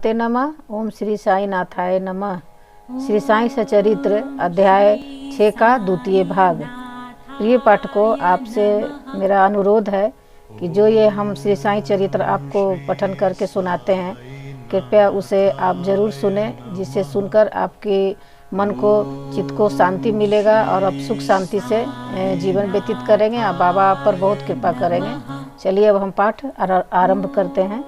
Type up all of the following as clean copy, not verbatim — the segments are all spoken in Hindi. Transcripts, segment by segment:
नमस्ते नमः। ओम श्री साई नाथाय नमः। श्री साई सचरित्र अध्याय 6 का द्वितीय भाग। प्रिय पाठकों, आपसे मेरा अनुरोध है कि जो ये हम श्री साई चरित्र आपको पठन करके सुनाते हैं, कृपया उसे आप ज़रूर सुने, जिससे सुनकर आपके मन को, चित्त को शांति मिलेगा और आप सुख शांति से जीवन व्यतीत करेंगे। आप बाबा आप पर बहुत कृपा करेंगे। चलिए अब हम पाठ आरंभ करते हैं।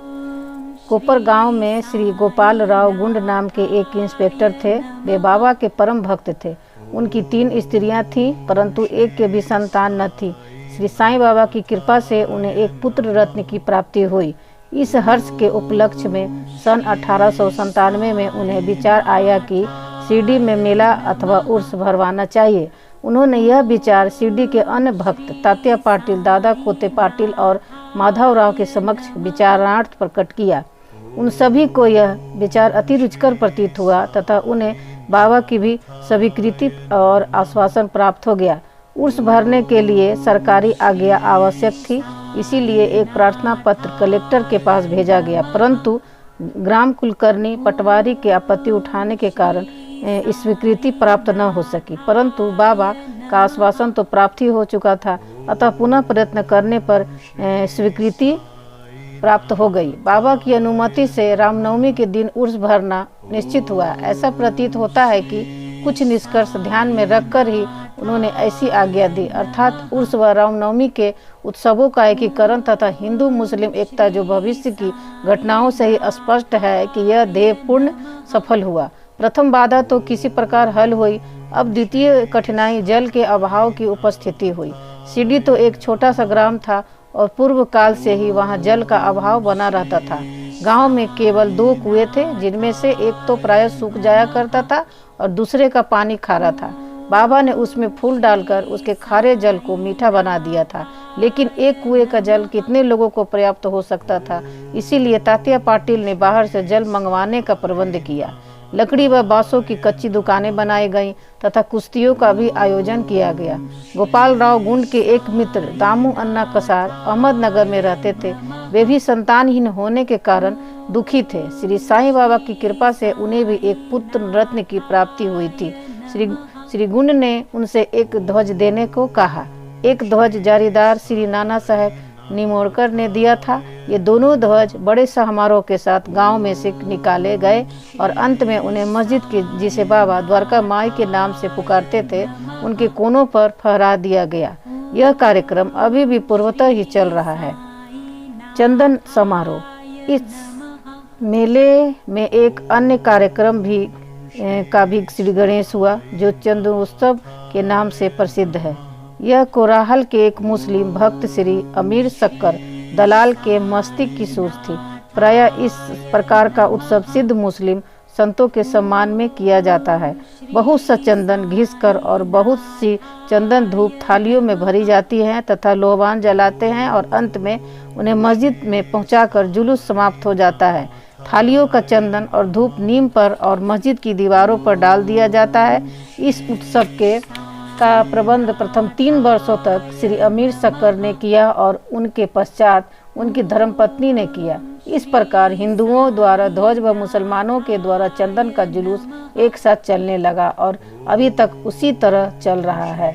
कोपर गांव में श्री गोपाल राव गुंड नाम के एक इंस्पेक्टर थे। वे बाबा के परम भक्त थे। उनकी 3 स्त्रियां थीं, परंतु एक के भी संतान न थी। श्री साईं बाबा की कृपा से उन्हें एक पुत्र रत्न की प्राप्ति हुई। इस हर्ष के उपलक्ष्य में सन 1897 में उन्हें विचार आया कि शिरडी में मेला अथवा उर्स भरवाना चाहिए। उन्होंने यह विचार शिरडी के अन्य भक्त तात्या पाटिल, दादा कोते पाटिल और माधवराव के समक्ष विचारार्थ प्रकट किया। उन सभी को यह विचार अति रुचिकर प्रतीत हुआ तथा उन्हें बाबा की भी स्वीकृति और आश्वासन प्राप्त हो गया। उर्स भरने के लिए सरकारी आज्ञा आवश्यक थी, इसीलिए एक प्रार्थना पत्र कलेक्टर के पास भेजा गया, परंतु ग्राम कुलकर्णी पटवारी के आपत्ति उठाने के कारण स्वीकृति प्राप्त न हो सकी। परंतु बाबा का आश्वासन तो प्राप्त ही हो चुका था, अतः पुनः प्रयत्न करने पर स्वीकृति प्राप्त हो गई। बाबा की अनुमति से रामनवमी के दिन उर्स भरना निश्चित हुआ। ऐसा प्रतीत होता है कि कुछ निष्कर्ष ध्यान में रखकर ही उन्होंने ऐसी आज्ञा दी, अर्थात उर्स व रामनवमी के उत्सवों का एकीकरण तथा हिंदू मुस्लिम एकता, जो भविष्य की घटनाओं से ही स्पष्ट है कि यह ध्येयपूर्ण सफल हुआ। प्रथम बाधा तो किसी प्रकार हल हुई। अब द्वितीय कठिनाई जल के अभाव की उपस्थिति हुई। शिरडी तो एक छोटा सा ग्राम था और पूर्व काल से ही वहां जल का अभाव बना रहता था। गांव में केवल 2 कुएं थे, जिनमें से एक तो प्रायः सूख जाया करता था और दूसरे का पानी खारा था। बाबा ने उसमें फूल डालकर उसके खारे जल को मीठा बना दिया था, लेकिन एक कुएं का जल कितने लोगों को पर्याप्त हो सकता था। इसीलिए तात्या पाटिल ने बाहर से जल मंगवाने का प्रबंध किया। लकड़ी व बांसों की कच्ची दुकानें बनाई गईं तथा कुश्तियों का भी आयोजन किया गया। गोपाल राव गुंड के एक मित्र दामू अन्ना कसार अहमदनगर में रहते थे। वे भी संतानहीन होने के कारण दुखी थे। श्री साईं बाबा की कृपा से उन्हें भी एक पुत्र रत्न की प्राप्ति हुई थी। श्री गुंड ने उनसे एक ध्वज देने को कहा। एक ध्वज जारीदार श्री नाना साहब निमोड़कर ने दिया था। ये दोनों ध्वज बड़े समारोह के साथ गांव में से निकाले गए और अंत में उन्हें मस्जिद की, जिसे बाबा द्वारका माई के नाम से पुकारते थे, उनके कोनों पर फहरा दिया गया। यह कार्यक्रम अभी भी पूर्वतः ही चल रहा है। चंदन समारोह। इस मेले में एक अन्य कार्यक्रम भी श्री गणेश हुआ, जो चंदनोत्सव के नाम से प्रसिद्ध है। यह कोराहल के एक मुस्लिम भक्त श्री अमीर शक्कर दलाल के मस्तिष्क की सोच थी। प्रायः इस प्रकार का उत्सव सिद्ध मुस्लिम संतों के सम्मान में किया जाता है। बहुत सा चंदन घिसकर और बहुत सी चंदन धूप थालियों में भरी जाती है तथा लोबान जलाते हैं और अंत में उन्हें मस्जिद में पहुंचाकर जुलूस समाप्त हो जाता है। थालियों का चंदन और धूप नीम पर और मस्जिद की दीवारों पर डाल दिया जाता है। इस उत्सव का प्रबंध प्रथम 3 वर्षों तक श्री अमीर शक्कर ने किया और उनके पश्चात उनकी धर्मपत्नी ने किया। इस प्रकार हिंदुओं द्वारा ध्वज व मुसलमानों के द्वारा चंदन का जुलूस एक साथ चलने लगा और अभी तक उसी तरह चल रहा है।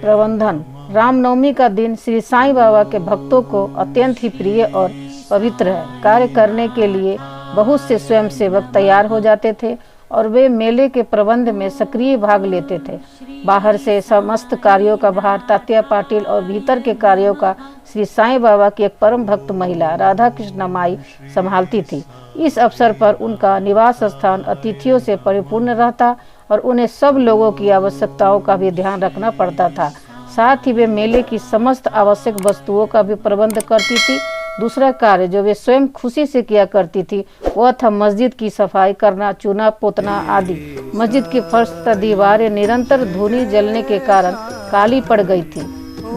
प्रबंधन। रामनवमी का दिन श्री साईं बाबा के भक्तों को अत्यंत ही प्रिय और पवित्र है। कार्य करने के लिए बहुत से स्वयंसेवक तैयार हो जाते थे और वे मेले के प्रबंध में सक्रिय भाग लेते थे। बाहर से समस्त कार्यों का भार तात्या पाटिल और भीतर के कार्यों का श्री साईं बाबा की एक परम भक्त महिला राधा कृष्ण माई संभालती थी। इस अवसर पर उनका निवास स्थान अतिथियों से परिपूर्ण रहता और उन्हें सब लोगों की आवश्यकताओं का भी ध्यान रखना पड़ता था। साथ ही वे मेले की समस्त आवश्यक वस्तुओं का भी प्रबंध करती थी। दूसरा कार्य जो वे स्वयं खुशी से किया करती थी वह था मस्जिद की सफाई करना, चूना पोतना आदि। मस्जिद की फर्श तथा दीवारें निरंतर धूनी जलने के कारण काली पड़ गई थी।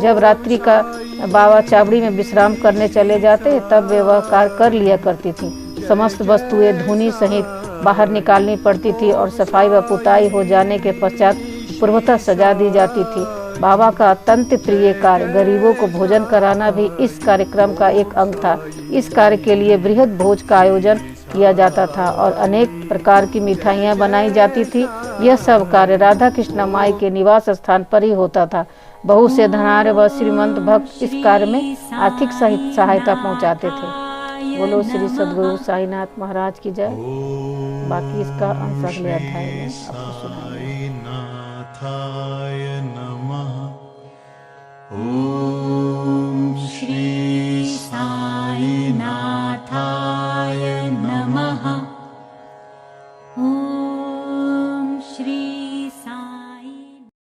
जब रात्रि का बाबा चावड़ी में विश्राम करने चले जाते तब वे वह कार्य कर लिया करती थी। समस्त वस्तुएं धूनी सहित बाहर निकालनी पड़ती थी और सफाई व पुताई हो जाने के पश्चात पूर्वतः सजा दी जाती थी। बाबा का अत्यंत प्रिय कार्य गरीबों को भोजन कराना भी इस कार्यक्रम का एक अंग था। इस कार्य के लिए बृहद भोज का आयोजन किया जाता था और अनेक प्रकार की मिठाइयाँ बनाई जाती थी। यह सब कार्य राधा कृष्ण माई के निवास स्थान पर ही होता था। बहुत से धनाढ्य व श्रीमंत भक्त इस कार्य में आर्थिक सहायता पहुँचाते थे। बोलो श्री सद्गुरु साईनाथ महाराज की जय। बाकी इसका अंश अगले अध्याय में आपको सुनाएंगे।